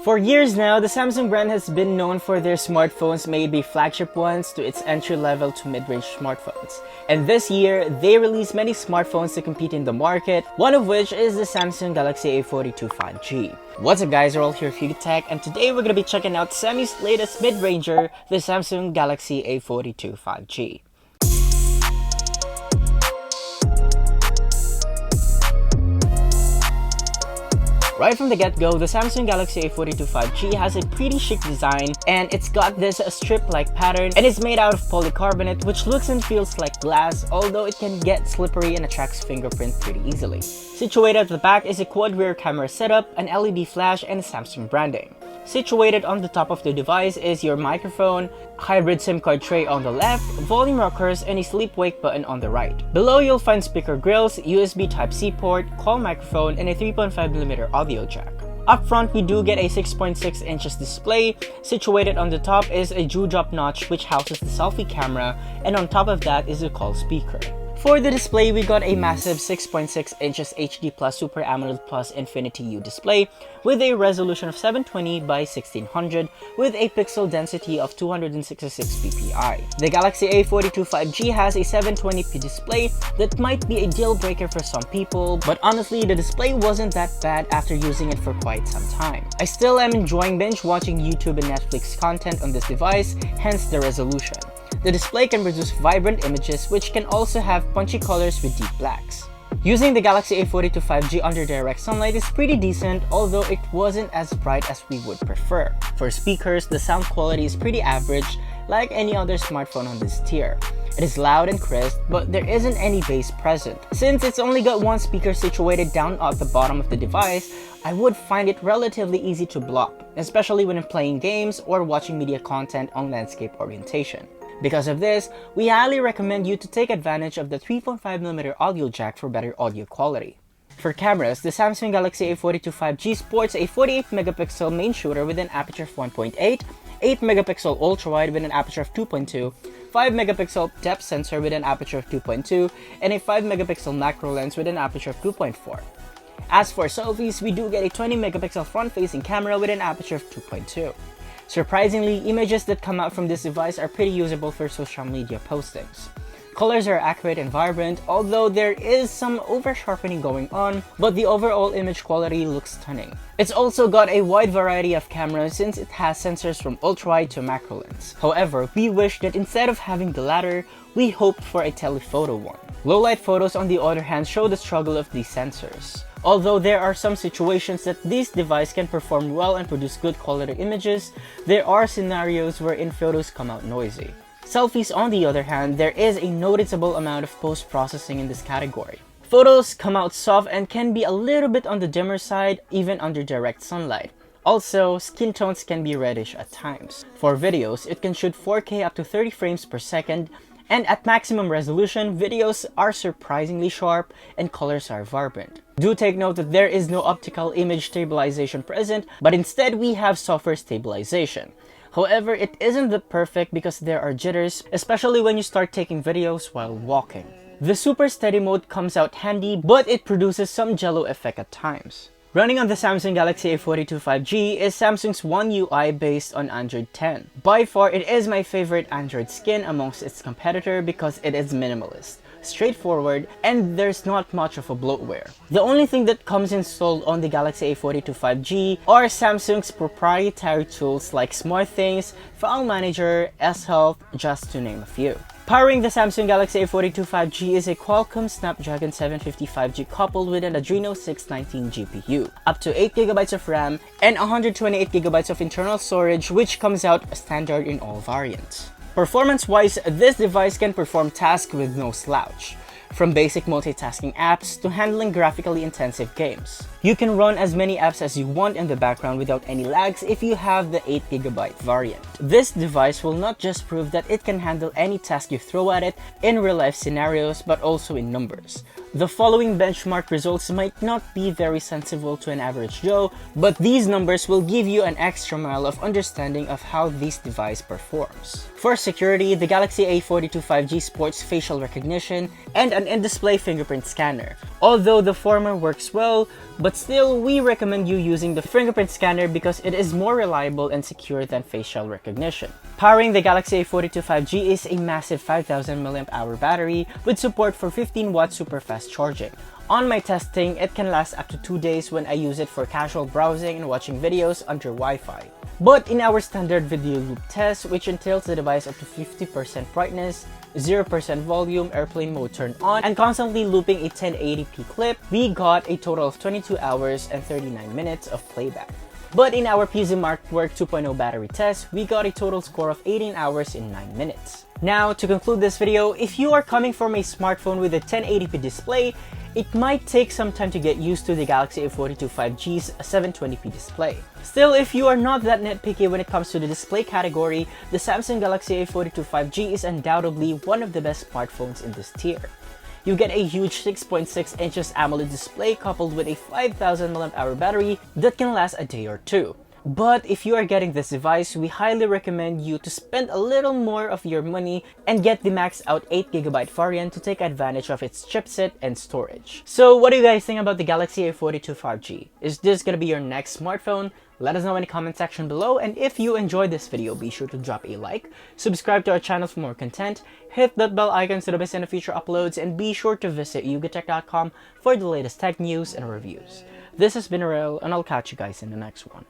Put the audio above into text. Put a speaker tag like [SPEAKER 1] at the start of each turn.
[SPEAKER 1] For years now, the Samsung brand has been known for their smartphones, maybe flagship ones to its entry-level to mid-range smartphones. And this year, they released many smartphones to compete in the market, one of which is the Samsung Galaxy A42 5G. What's up guys, we're all here for Tech, and today we're going to be checking out Semi's latest mid-ranger, the Samsung Galaxy A42 5G. Right from the get-go, the Samsung Galaxy A42 5G has a pretty chic design, and it's got this strip-like pattern, and it's made out of polycarbonate, which looks and feels like glass, although it can get slippery and attracts fingerprint pretty easily. Situated at the back is a quad rear camera setup, an LED flash, and Samsung branding. Situated on the top of the device is your microphone, hybrid SIM card tray on the left, volume rockers, and a sleep-wake button on the right. Below you'll find speaker grills, USB Type-C port, call microphone, and a 3.5mm audio jack. Up front, we do get a 6.6 inches display. Situated on the top is a dewdrop notch which houses the selfie camera, and on top of that is a call speaker. For the display, we got a massive 6.6 inches HD Plus Super AMOLED Plus Infinity U display with a resolution of 720 by 1600 with a pixel density of 266 ppi. The Galaxy A42 5G has a 720p display that might be a deal breaker for some people, but honestly, the display wasn't that bad after using it for quite some time. I still am enjoying binge watching YouTube and Netflix content on this device, hence the resolution. The display can produce vibrant images, which can also have punchy colors with deep blacks. Using the Galaxy A42 5G under direct sunlight is pretty decent, although it wasn't as bright as we would prefer. For speakers, the sound quality is pretty average, like any other smartphone on this tier. It is loud and crisp, but there isn't any bass present. Since it's only got one speaker situated down at the bottom of the device, I would find it relatively easy to block, especially when I'm playing games or watching media content on landscape orientation. Because of this, we highly recommend you to take advantage of the 3.5mm audio jack for better audio quality. For cameras, the Samsung Galaxy A42 5G sports a 48MP main shooter with an aperture of 1.8, 8MP ultra-wide with an aperture of 2.2, 5MP depth sensor with an aperture of 2.2, and a 5MP macro lens with an aperture of 2.4. As for selfies, we do get a 20MP front-facing camera with an aperture of 2.2. Surprisingly, images that come out from this device are pretty usable for social media postings. Colors are accurate and vibrant, although there is some over-sharpening going on, but the overall image quality looks stunning. It's also got a wide variety of cameras since it has sensors from ultra-wide to macro lens. However, we wish that instead of having the latter, we hoped for a telephoto one. Low-light photos on the other hand show the struggle of these sensors. Although there are some situations that this device can perform well and produce good quality images, there are scenarios wherein photos come out noisy. Selfies on the other hand, there is a noticeable amount of post-processing in this category. Photos come out soft and can be a little bit on the dimmer side even under direct sunlight. Also, skin tones can be reddish at times. For videos, it can shoot 4K up to 30 frames per second, and at maximum resolution, videos are surprisingly sharp and colors are vibrant. Do take note that there is no optical image stabilization present, but instead we have software stabilization. However, it isn't the perfect because there are jitters, especially when you start taking videos while walking. The super steady mode comes out handy, but it produces some jello effect at times. Running on the Samsung Galaxy A42 5G is Samsung's One UI based on Android 10. By far, it is my favorite Android skin amongst its competitor because it is minimalist, straightforward, and there's not much of a bloatware. The only thing that comes installed on the Galaxy A42 5G are Samsung's proprietary tools like SmartThings, File Manager, S-Health, just to name a few. Powering the Samsung Galaxy A42 5G is a Qualcomm Snapdragon 750 5G coupled with an Adreno 619 GPU, up to 8GB of RAM, and 128GB of internal storage, which comes out standard in all variants. Performance-wise, this device can perform tasks with no slouch, from basic multitasking apps to handling graphically intensive games. You can run as many apps as you want in the background without any lags if you have the 8GB variant. This device will not just prove that it can handle any task you throw at it in real-life scenarios, but also in numbers. The following benchmark results might not be very sensible to an average Joe, but these numbers will give you an extra mile of understanding of how this device performs. For security, the Galaxy A42 5G sports facial recognition and an in-display fingerprint scanner. Although the former works well, But still, we recommend you using the fingerprint scanner because it is more reliable and secure than facial recognition. Powering the Galaxy A42 5G is a massive 5000 mAh battery with support for 15-watt super fast charging. On my testing, it can last up to 2 days when I use it for casual browsing and watching videos under Wi-Fi. But in our standard video loop test, which entails the device up to 50% brightness, 0% volume, airplane mode turned on, and constantly looping a 1080p clip, we got a total of 22 hours and 39 minutes of playback. But in our PZ Markwork 2.0 battery test, we got a total score of 18 hours in 9 minutes. Now, to conclude this video, if you are coming from a smartphone with a 1080p display, it might take some time to get used to the Galaxy A42 5G's 720p display. Still, if you are not that nitpicky when it comes to the display category, the Samsung Galaxy A42 5G is undoubtedly one of the best smartphones in this tier. You get a huge 6.6 inches AMOLED display coupled with a 5000 mAh battery that can last a day or two. But if you are getting this device, we highly recommend you to spend a little more of your money and get the maxed out 8GB variant to take advantage of its chipset and storage. So what do you guys think about the Galaxy A42 5G? Is this gonna be your next smartphone? Let us know in the comment section below, and if you enjoyed this video, be sure to drop a like, subscribe to our channel for more content, hit that bell icon so to miss any future uploads, and be sure to visit yugatech.com for the latest tech news and reviews. This has been Ariel, and I'll catch you guys in the next one.